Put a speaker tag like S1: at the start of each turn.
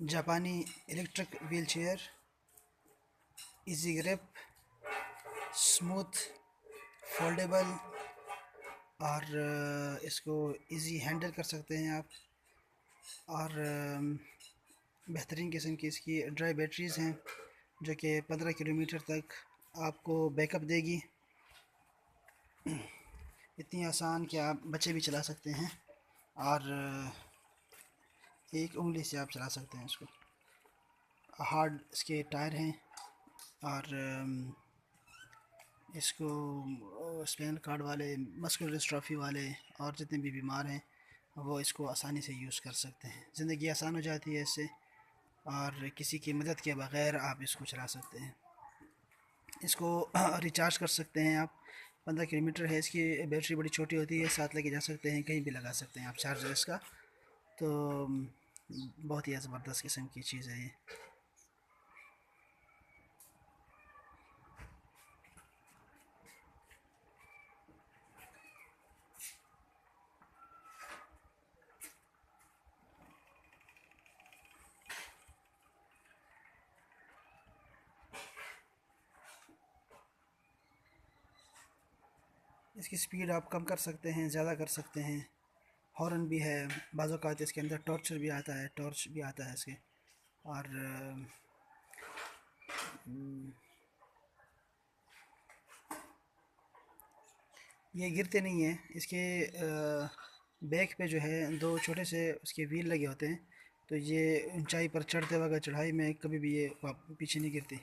S1: जापानी electric wheel chair, easy grip, smooth, foldable और इसको इजी हैंडल कर सकते हैं आप। और बेहतरीन किस्म की इसकी ड्राई बैटरीज़ हैं जो कि 15 किलोमीटर तक आपको बैकअप देगी। इतनी आसान कि आप बच्चे भी चला सकते हैं और एक उंगली से आप चला सकते हैं इसको। हार्ड इसके टायर हैं और इसको स्पाइनल कार्ड वाले, मस्कुलर डिस्ट्रॉफी वाले और जितने भी बीमार हैं वो इसको आसानी से यूज़ कर सकते हैं। ज़िंदगी आसान हो जाती है इससे और किसी की मदद के बग़ैर आप इसको चला सकते हैं। इसको रिचार्ज कर सकते हैं आप। 15 किलोमीटर है इसकी बैटरी, बड़ी छोटी होती है, साथ लेके जा सकते हैं, कहीं भी लगा सकते हैं आप चार्जर इसका। तो बहुत ही ज़बरदस्त किस्म की चीज़ है ये। इसकी स्पीड आप कम कर सकते हैं, ज़्यादा कर सकते हैं। हॉर्न भी है, बाज़ औक़ात इसके अंदर टॉर्च भी आता है इसके। और ये गिरते नहीं हैं। इसके बैक पे जो है दो छोटे से उसके व्हील लगे होते हैं, तो ये ऊंचाई पर चढ़ते वक्त, चढ़ाई में कभी भी ये पीछे नहीं गिरती।